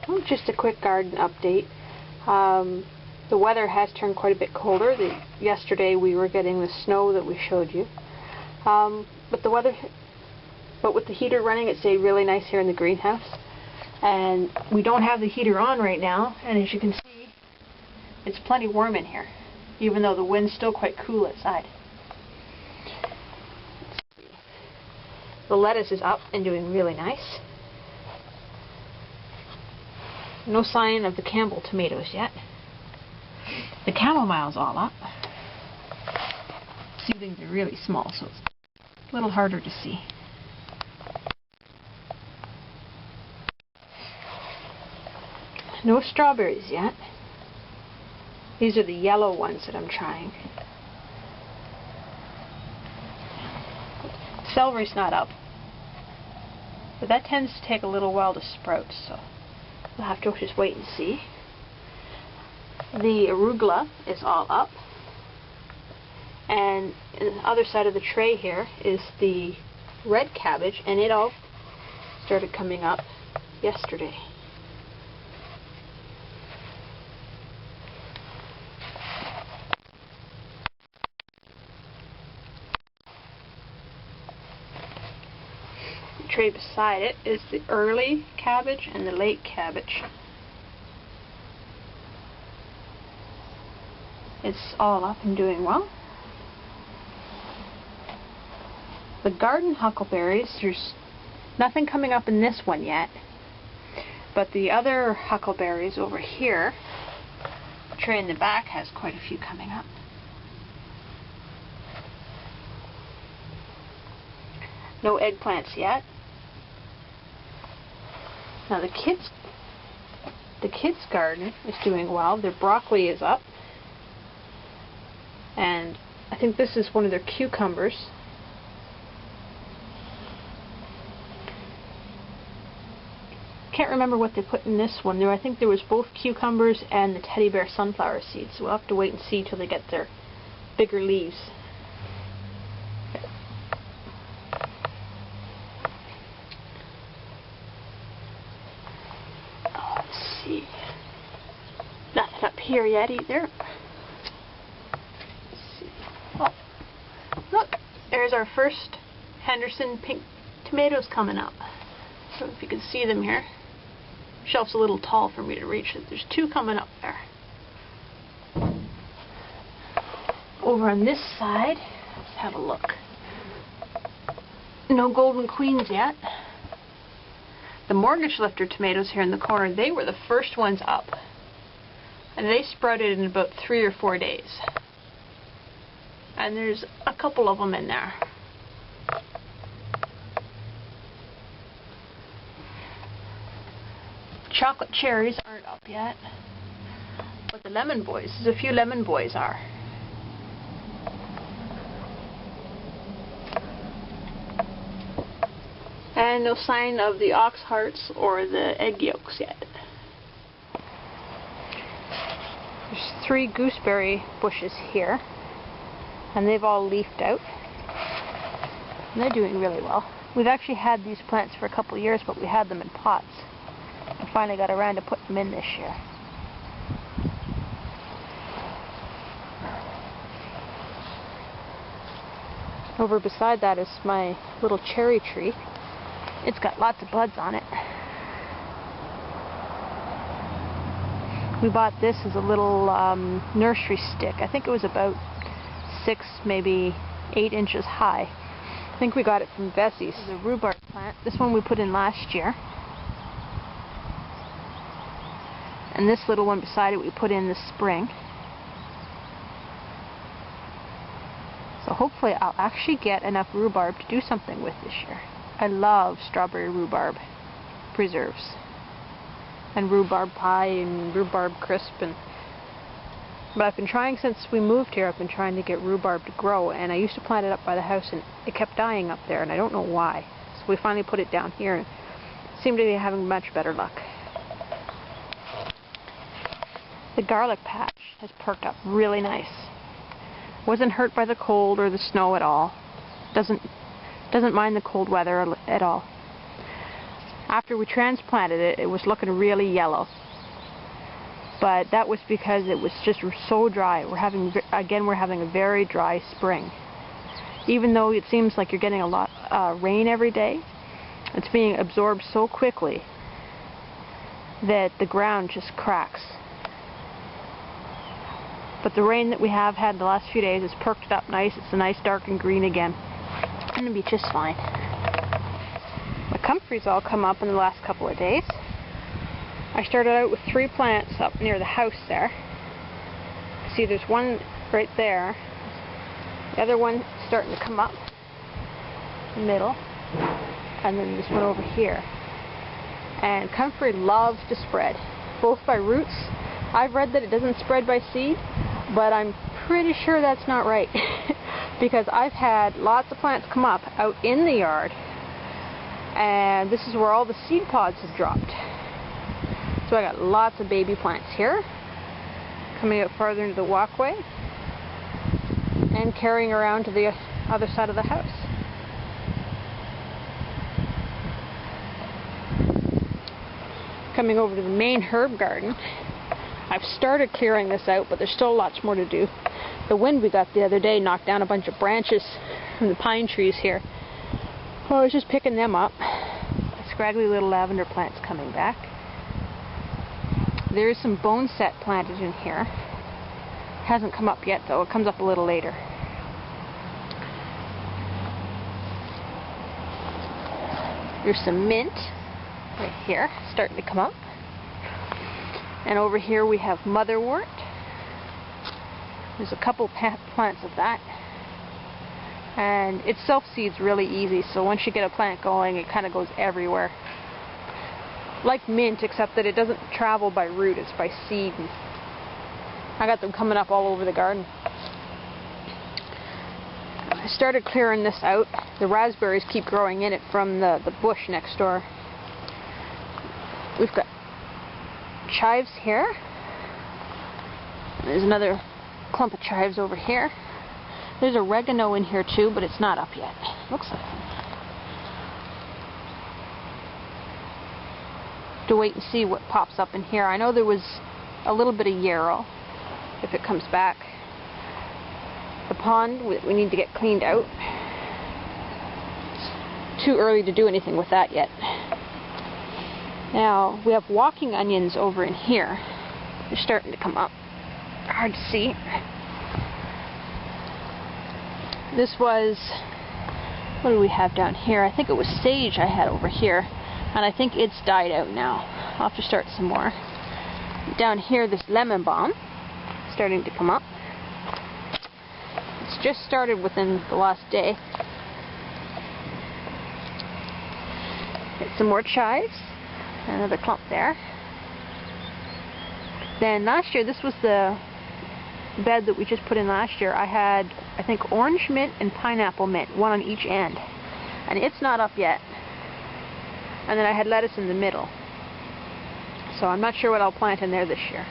Well, just a quick garden update. The weather has turned quite a bit colder. Yesterday we were getting the snow that we showed you. But with the heater running, it stayed really nice here in the greenhouse. And we don't have the heater on right now, and as you can see, it's plenty warm in here, even though the wind's still quite cool outside. The lettuce is up and doing really nice. No sign of the Campbell tomatoes yet. The chamomile's all up. Seedlings are really small, so it's a little harder to see. No strawberries yet. These are the yellow ones that I'm trying. Celery's not up, but that tends to take a little while to sprout, so we'll have to just wait and see. The arugula is all up, and on the other side of the tray here is the red cabbage, and it all started coming up yesterday. The tray beside it is the early cabbage and the late cabbage. It's all up and doing well. The garden huckleberries, there's nothing coming up in this one yet, but the other huckleberries over here, the tray in the back has quite a few coming up. No eggplants yet. Now the kids' garden is doing well. Their broccoli is up. And I think this is one of their cucumbers. Can't remember what they put in this one. I think there was both cucumbers and the teddy bear sunflower seeds. So we'll have to wait and see till they get their bigger leaves. Let's see. Nothing up here yet either. Look, there's our first Henderson pink tomatoes coming up. I don't know if you can see them here. Shelf's a little tall for me to reach it. There's two coming up there. Over on this side, let's have a look. No golden queens yet. The mortgage lifter tomatoes here in the corner, they were the first ones up. And they sprouted in about 3 or 4 days. And there's a couple of them in there. Chocolate cherries aren't up yet, but the lemon boys, there's a few lemon boys are. And no sign of the ox hearts or the egg yolks yet. There's 3 gooseberry bushes here. And they've all leafed out. And they're doing really well. We've actually had these plants for a couple of years, but we had them in pots. I finally got around to put them in this year. Over beside that is my little cherry tree. It's got lots of buds on it. We bought this as a little nursery stick. I think it was about 6, maybe 8 inches high. I think we got it from Bessie's. This is a rhubarb plant. This one we put in last year. And this little one beside it we put in this spring. So hopefully I'll actually get enough rhubarb to do something with this year. I love strawberry rhubarb preserves. And rhubarb pie and rhubarb crisp. But I've been trying since we moved here, I've been trying to get rhubarb to grow, and I used to plant it up by the house and it kept dying up there and I don't know why. So we finally put it down here and seem to be having much better luck. The garlic patch has perked up really nice. Wasn't hurt by the cold or the snow at all. Doesn't mind the cold weather at all. After we transplanted it, it was looking really yellow. But that was because it was just so dry. We're having a very dry spring. Even though it seems like you're getting a lot rain every day, it's being absorbed so quickly that the ground just cracks. But the rain that we have had the last few days has perked it up nice. It's a nice dark and green again. It's going to be just fine. The comfreys all come up in the last couple of days. I started out with 3 plants up near the house there. See, there's one right there. The other one starting to come up in the middle. And then this one over here. And comfrey loves to spread, both by roots. I've read that it doesn't spread by seed, but I'm pretty sure that's not right. Because I've had lots of plants come up out in the yard, and this is where all the seed pods have dropped. So I got lots of baby plants here, coming out farther into the walkway, and carrying around to the other side of the house. Coming over to the main herb garden, I've started clearing this out, but there's still lots more to do. The wind we got the other day knocked down a bunch of branches from the pine trees here. Well, I was just picking them up. Scraggly little lavender plants coming back. There's some bone set planted in here. Hasn't come up yet though, it comes up a little later. There's some mint right here, starting to come up. And over here we have motherwort. There's a couple plants of that. And it self-seeds really easy, so once you get a plant going, it kind of goes everywhere. Like mint, except that it doesn't travel by root, it's by seed. And I got them coming up all over the garden. I started clearing this out. The raspberries keep growing in it from the bush next door. We've got chives here. There's another clump of chives over here. There's oregano in here too, but it's not up yet. Looks like it. To wait and see what pops up in here. I know there was a little bit of yarrow, if it comes back. The pond, we need to get cleaned out. It's too early to do anything with that yet. Now, we have walking onions over in here. They're starting to come up. Hard to see. This was, what do we have down here? I think it was sage I had over here. And I think it's died out now. I'll have to start some more. Down here, this lemon balm starting to come up. It's just started within the last day. Get some more chives. Another clump there. Then last year, this was the bed that we just put in last year. I had, I think, orange mint and pineapple mint, one on each end. And it's not up yet. And then I had lettuce in the middle. So I'm not sure what I'll plant in there this year.